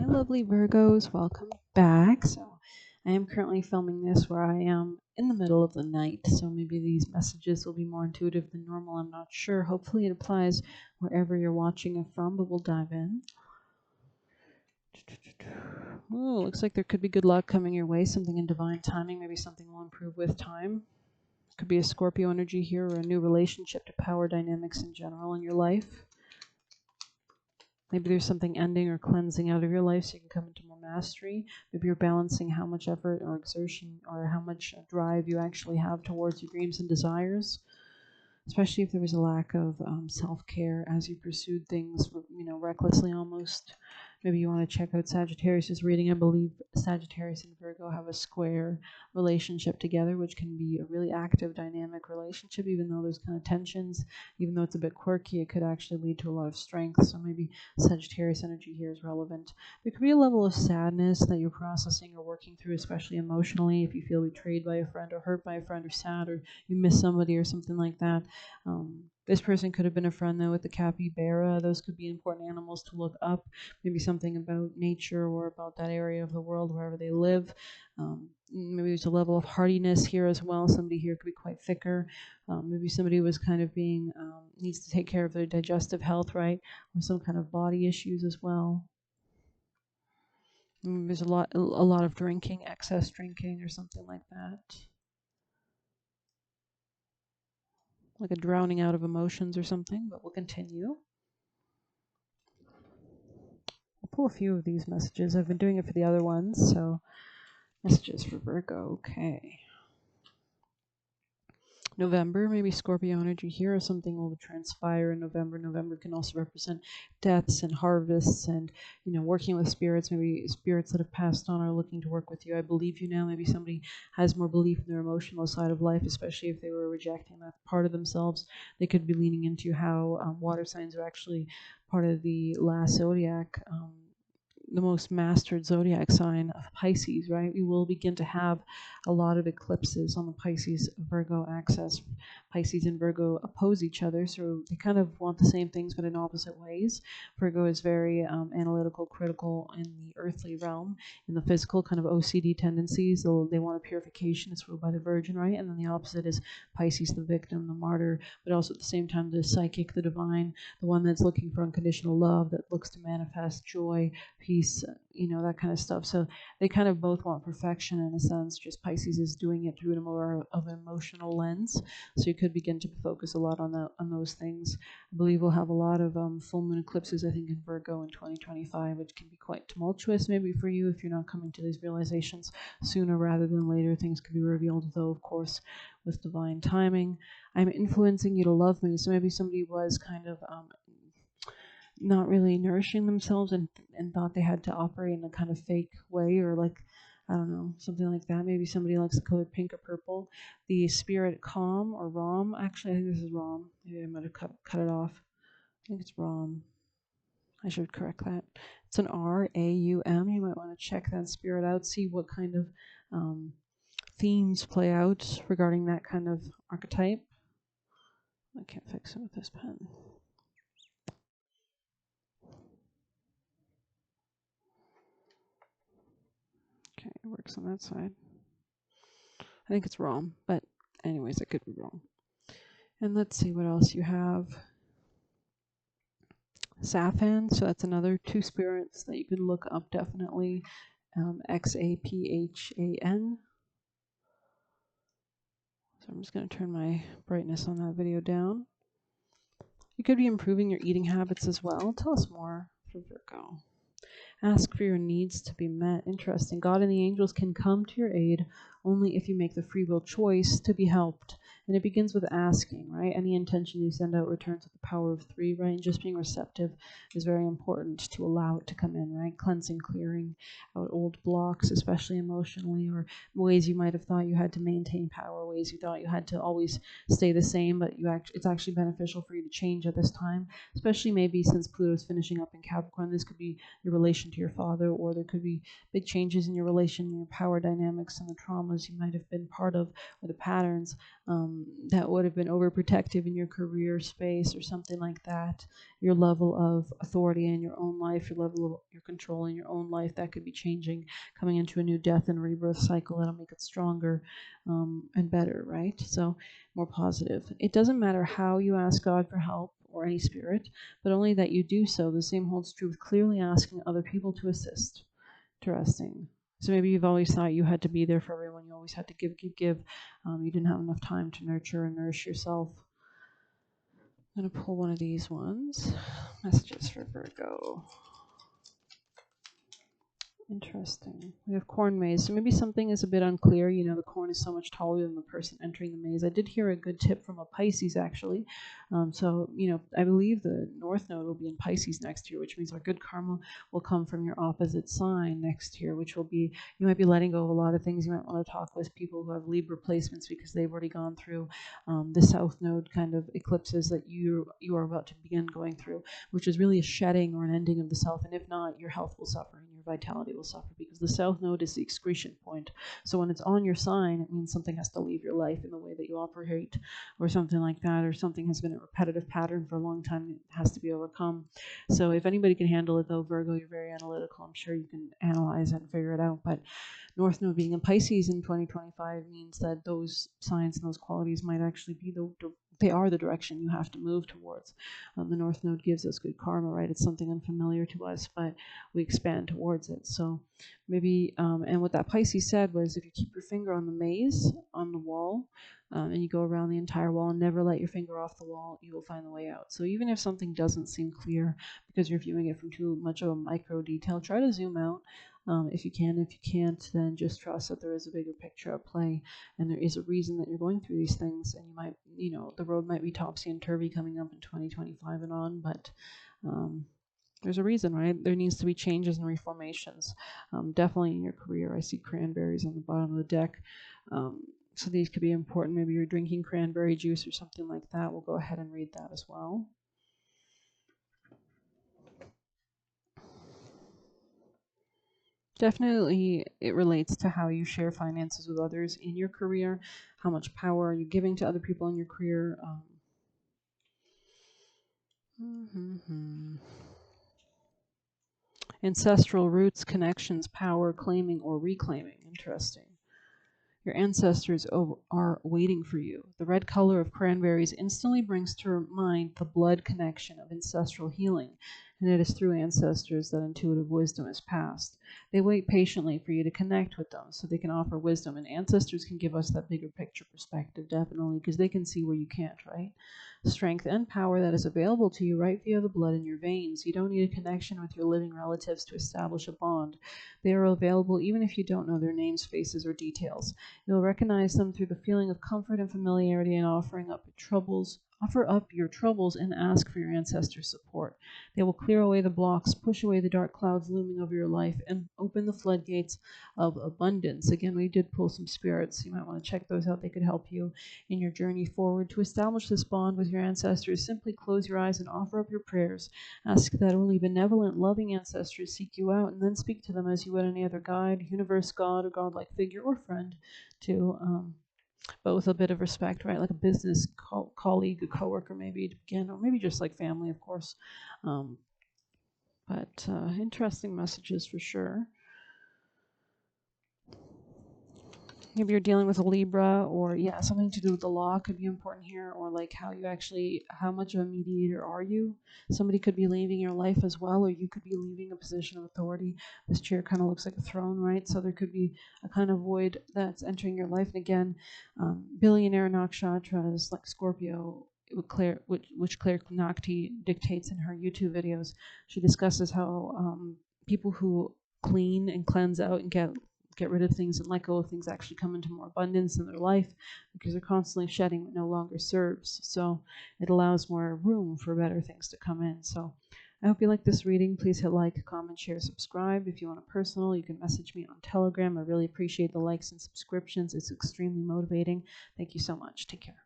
lovely Virgos, welcome back. So I am currently filming this where I am in the middle of the night, so maybe these messages will be more intuitive than normal. I'm not sure. Hopefully it applies wherever you're watching it from, but we'll dive in. Oh, looks like there could be good luck coming your way, something in divine timing. Maybe something will improve with time. Could be a Scorpio energy here or a new relationship to power dynamics in general in your life. Maybe there's something ending or cleansing out of your life so you can come into more mastery. Maybe you're balancing how much effort or exertion or how much drive you actually have towards your dreams and desires, especially if there was a lack of self-care as you pursued things, recklessly almost. Maybe you want to check out Sagittarius' reading. I believe Sagittarius and Virgo have a square relationship together, which can be a really active, dynamic relationship, even though there's kind of tensions. Even though it's a bit quirky, it could actually lead to a lot of strength. So maybe Sagittarius energy here is relevant. There could be a level of sadness that you're processing or working through, especially emotionally, if you feel betrayed by a friend or hurt by a friend or sad or you miss somebody or something like that. This person could have been a friend, though, with the capybara. Those could be important animals to look up. Maybe something about nature or about that area of the world, wherever they live. Maybe there's a level of hardiness here as well. Somebody here could be quite thicker. Maybe somebody was kind of being, needs to take care of their digestive health, right? Or some kind of body issues as well. There's a lot of drinking, excess drinking or something like that. Like a drowning out of emotions or something, but we'll continue. I'll pull a few of these messages. I've been doing it for the other ones, so messages for Virgo. Okay. November, maybe Scorpio energy here, or something will transpire in November. November can also represent deaths and harvests and, working with spirits. Maybe spirits that have passed on are looking to work with you. I believe you now. Maybe somebody has more belief in their emotional side of life, especially if they were rejecting that part of themselves. They could be leaning into how water signs are actually part of the last zodiac, the most mastered zodiac sign of Pisces, right? We will begin to have a lot of eclipses on the Pisces-Virgo axis. Pisces and Virgo oppose each other, so they kind of want the same things but in opposite ways. Virgo is very analytical, critical in the earthly realm. In the physical, kind of OCD tendencies. They want a purification. It's ruled by the Virgin, right? And then the opposite is Pisces, the victim, the martyr, but also at the same time the psychic, the divine, the one that's looking for unconditional love, that looks to manifest joy, peace, that kind of stuff. So they kind of both want perfection in a sense, just Pisces is doing it through a more of an emotional lens. So you could begin to focus a lot on those things. I believe we'll have a lot of full moon eclipses, I think, in Virgo in 2025, which can be quite tumultuous maybe for you if you're not coming to these realizations sooner rather than later. Things could be revealed, though, of course, with divine timing. I'm influencing you to love me. So maybe somebody was kind of not really nourishing themselves and thought they had to operate in a kind of fake way, or like, I don't know, something like that. Maybe somebody likes the color pink or purple. The spirit Calm or Ram, actually I think this is Ram. Maybe I might have cut it off. I think it's Ram. I should correct that. It's an R-A-U-M. You might want to check that spirit out, see what kind of themes play out regarding that kind of archetype. I can't fix it with this pen. Okay, it works on that side. I think it's wrong, but anyways, I could be wrong. And let's see what else you have. Saphan, so that's another two spirits that you can look up definitely. Xaphan. So I'm just going to turn my brightness on that video down. You could be improving your eating habits as well. Tell us more for Virgo. Ask for your needs to be met. Interesting. God and the angels can come to your aid only if you make the free will choice to be helped. And it begins with asking, right? Any intention you send out returns with the power of 3, right? And just being receptive is very important to allow it to come in, right? Cleansing, clearing out old blocks, especially emotionally, or ways you might have thought you had to maintain power, ways you thought you had to always stay the same, but it's actually beneficial for you to change at this time, especially maybe since Pluto's finishing up in Capricorn. This could be your relation to your father, or there could be big changes in your relation, your power dynamics, and the traumas you might have been part of, or the patterns. that would have been overprotective in your career space or something like that. Your level of authority in your own life, your level of your control in your own life, that could be changing, coming into a new death and rebirth cycle that'll make it stronger and better, right? So more positive. It doesn't matter how you ask God for help or any spirit, but only that you do so. The same holds true with clearly asking other people to assist. Interesting. So maybe you've always thought you had to be there for everyone. You always had to give, give, give. You didn't have enough time to nurture and nourish yourself. I'm going to pull one of these ones. Messages for Virgo. Interesting. We have corn maze. So maybe something is a bit unclear. You know, the corn is so much taller than the person entering the maze. I did hear a good tip from a Pisces, actually. So, you know, I believe the North Node will be in Pisces next year, which means our good karma will come from your opposite sign next year, which will be, you might be letting go of a lot of things. You might want to talk with people who have Libra placements because they've already gone through the South Node kind of eclipses that you are about to begin going through, which is really a shedding or an ending of the self. And if not, your health will suffer and your vitality will suffer, because the South Node is the excretion point. So when it's on your sign, it means something has to leave your life in the way that you operate, or something like that, or something has been a repetitive pattern for a long time. It has to be overcome. So if anybody can handle it, though, Virgo, you're very analytical. I'm sure you can analyze it and figure it out. But North Node being in Pisces in 2025 means that those signs and those qualities might actually be they are the direction you have to move towards. The North Node gives us good karma, right? It's something unfamiliar to us, but we expand towards it. So maybe, and what that Pisces said was, if you keep your finger on the maze, on the wall, and you go around the entire wall and never let your finger off the wall, you will find the way out. So even if something doesn't seem clear because you're viewing it from too much of a micro detail, try to zoom out. If you can. If you can't, then just trust that there is a bigger picture at play, and there is a reason that you're going through these things. And you might, you know, the road might be topsy and turvy coming up in 2025 and on, but there's a reason, right? There needs to be changes and reformations. Definitely in your career. I see cranberries on the bottom of the deck. So these could be important. Maybe you're drinking cranberry juice or something like that. We'll go ahead and read that as well. Definitely, it relates to how you share finances with others in your career. How much power are you giving to other people in your career? Ancestral roots, connections, power, claiming or reclaiming. Interesting. Your ancestors are waiting for you. The red color of cranberries instantly brings to mind the blood connection of ancestral healing, and it is through ancestors that intuitive wisdom is passed. They wait patiently for you to connect with them so they can offer wisdom, and ancestors can give us that bigger picture perspective, definitely, because they can see where you can't, right? Strength and power that is available to you right via the blood in your veins. You don't need a connection with your living relatives to establish a bond. They are available even if you don't know their names, faces, or details. You'll recognize them through the feeling of comfort and familiarity in offer up your troubles and ask for your ancestors' support. They will clear away the blocks, push away the dark clouds looming over your life, and open the floodgates of abundance. Again, we did pull some spirits. You might want to check those out. They could help you in your journey forward. To establish this bond with your ancestors, simply close your eyes and offer up your prayers. Ask that only benevolent, loving ancestors seek you out, and then speak to them as you would any other guide, universe, God, or godlike figure or friend, but with a bit of respect, right? Like a business colleague, a coworker, maybe to begin, or maybe just like family, of course. But interesting messages for sure. Maybe you're dealing with a Libra, or something to do with the law could be important here, or like how much of a mediator are you? Somebody could be leaving your life as well, or you could be leaving a position of authority. This chair kind of looks like a throne, right? So there could be a kind of void that's entering your life. And again, billionaire nakshatras like Scorpio, which Claire Nakti dictates in her YouTube videos. She discusses how people who clean and cleanse out and get rid of things and let go of things actually come into more abundance in their life, because they're constantly shedding what no longer serves. So it allows more room for better things to come in. So I hope you like this reading. Please hit like, comment, share, subscribe. If you want a personal, you can message me on Telegram. I really appreciate the likes and subscriptions. It's extremely motivating. Thank you so much. Take care.